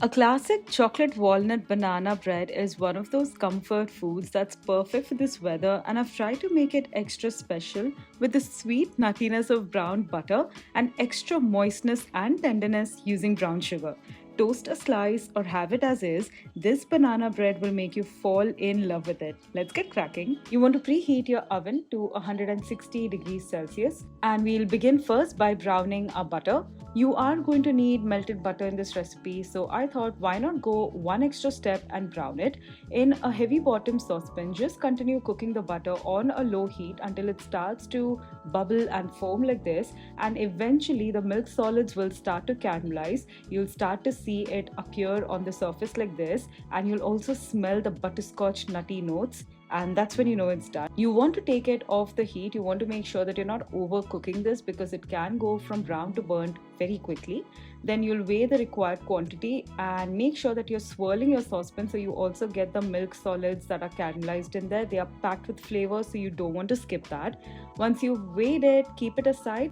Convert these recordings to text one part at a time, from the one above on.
A classic chocolate walnut banana bread is one of those comfort foods that's perfect for this weather, and I've tried to make it extra special with the sweet nuttiness of brown butter and extra moistness and tenderness using brown sugar. Toast a slice or have it as is, this banana bread will make you fall in love with it. Let's get cracking. You want to preheat your oven to 160 degrees Celsius, and we'll begin first by browning our butter. You are going to need melted butter in this recipe, so I thought why not go one extra step and brown it. In a heavy bottom saucepan, just continue cooking the butter on a low heat until it starts to bubble and foam like this, and eventually the milk solids will start to caramelize. You'll start to see it appear on the surface like this, and you'll also smell the butterscotch nutty notes, and that's when you know it's done. You want to take it off the heat. You want to make sure that you're not overcooking this because it can go from brown to burnt very quickly. Then you'll weigh the required quantity and make sure that you're swirling your saucepan so you also get the milk solids that are caramelized in there. They are packed with flavor, so you don't want to skip that. Once you've weighed it, keep it aside.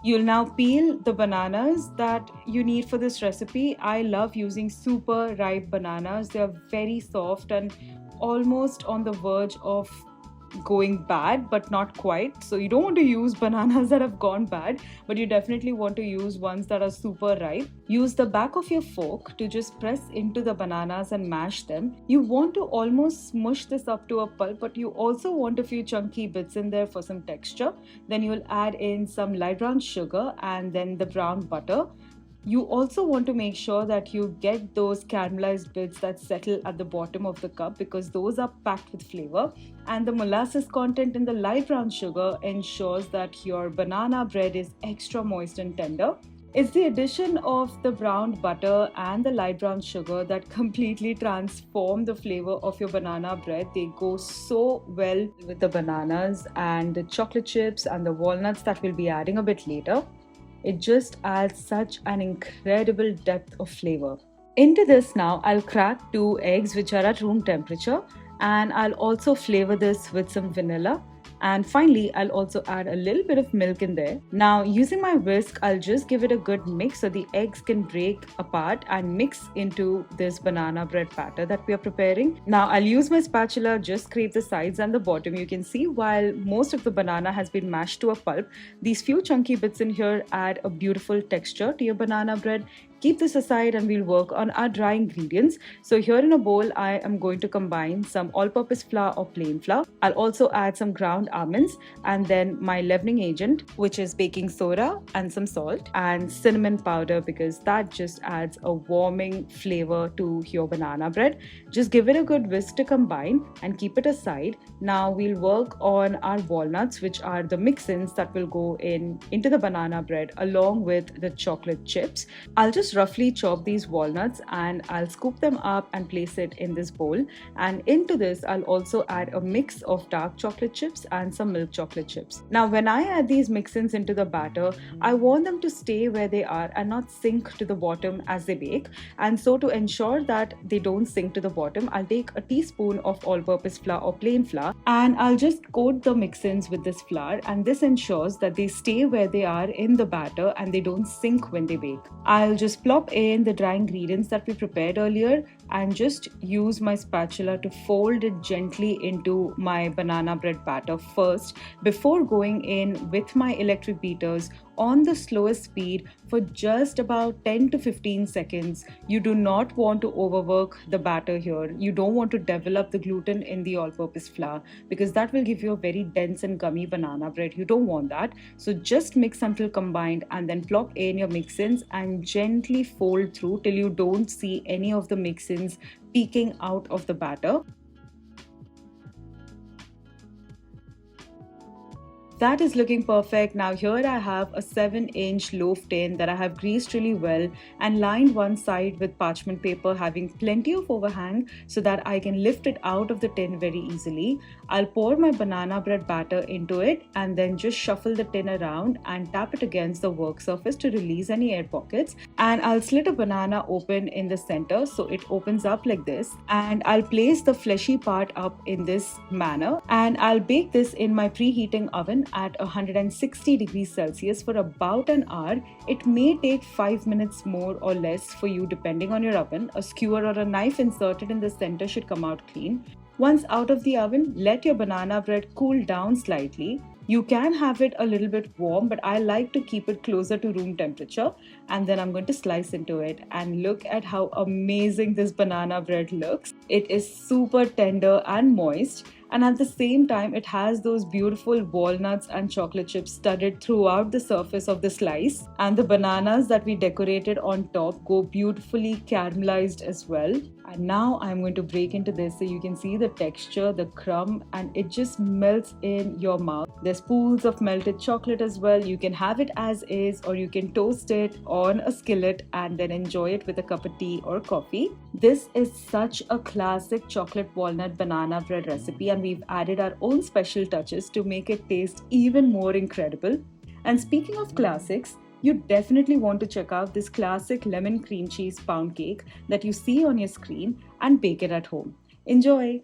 You'll now peel the bananas that you need for this recipe. I love using super ripe bananas. They are very soft and almost on the verge of going bad, but not quite. So you don't want to use bananas that have gone bad, but you definitely want to use ones that are super ripe. Use the back of your fork to just press into the bananas and mash them. You want to almost smush this up to a pulp, but you also want a few chunky bits in there for some texture. Then you'll add in some light brown sugar and then the brown butter. You also want to make sure that you get those caramelized bits that settle at the bottom of the cup because those are packed with flavor. And the molasses content in the light brown sugar ensures that your banana bread is extra moist and tender. It's the addition of the browned butter and the light brown sugar that completely transform the flavor of your banana bread. They go so well with the bananas and the chocolate chips and the walnuts that we'll be adding a bit later. It just adds such an incredible depth of flavor. Into this now, I'll crack 2 eggs which are at room temperature, and I'll also flavor this with some vanilla. And finally, I'll also add a little bit of milk in there. Now, using my whisk, I'll just give it a good mix so the eggs can break apart and mix into this banana bread batter that we are preparing. Now, I'll use my spatula, just scrape the sides and the bottom. You can see while most of the banana has been mashed to a pulp, these few chunky bits in here add a beautiful texture to your banana bread. Keep this aside and we'll work on our dry ingredients. So here in a bowl, I am going to combine some all-purpose flour or plain flour. I'll also add some ground almonds and then my leavening agent, which is baking soda and some salt and cinnamon powder because that just adds a warming flavor to your banana bread. Just give it a good whisk to combine and keep it aside. Now we'll work on our walnuts, which are the mix-ins that will go into the banana bread along with the chocolate chips. I'll just roughly chop these walnuts and I'll scoop them up and place it in this bowl. And into this, I'll also add a mix of dark chocolate chips and some milk chocolate chips. Now, when I add these mix-ins into the batter, I want them to stay where they are and not sink to the bottom as they bake. And so to ensure that they don't sink to the bottom, I'll take a teaspoon of all-purpose flour or plain flour and I'll just coat the mix-ins with this flour, and this ensures that they stay where they are in the batter and they don't sink when they bake. I'll just plop in the dry ingredients that we prepared earlier and just use my spatula to fold it gently into my banana bread batter first before going in with my electric beaters on the slowest speed for just about 10 to 15 seconds. You do not want to overwork the batter here. You don't want to develop the gluten in the all-purpose flour because that will give you a very dense and gummy banana bread. You don't want that. So just mix until combined and then plop in your mix-ins and gently fold through till you don't see any of the mix-ins peeking out of the batter. That is looking perfect. Now here I have a 7-inch loaf tin that I have greased really well and lined one side with parchment paper, having plenty of overhang so that I can lift it out of the tin very easily. I'll pour my banana bread batter into it and then just shuffle the tin around and tap it against the work surface to release any air pockets. And I'll slit a banana open in the center so it opens up like this, and I'll place the fleshy part up in this manner and I'll bake this in my preheating oven at 160 degrees Celsius for about an hour. It may take 5 minutes more or less for you depending on your oven. A skewer or a knife inserted in the center should come out clean. Once out of the oven, let your banana bread cool down slightly. You can have it a little bit warm, but I like to keep it closer to room temperature. And then I'm going to slice into it, and look at how amazing this banana bread looks. It is super tender and moist, and at the same time it has those beautiful walnuts and chocolate chips studded throughout the surface of the slice, and the bananas that we decorated on top go beautifully caramelized as well. And now I'm going to break into this so you can see the texture, the crumb, and it just melts in your mouth. There's pools of melted chocolate as well. You can have it as is, or you can toast it on a skillet and then enjoy it with a cup of tea or coffee. This is such a classic chocolate walnut banana bread recipe, and we've added our own special touches to make it taste even more incredible. And speaking of classics, you definitely want to check out this classic lemon cream cheese pound cake that you see on your screen and bake it at home. Enjoy!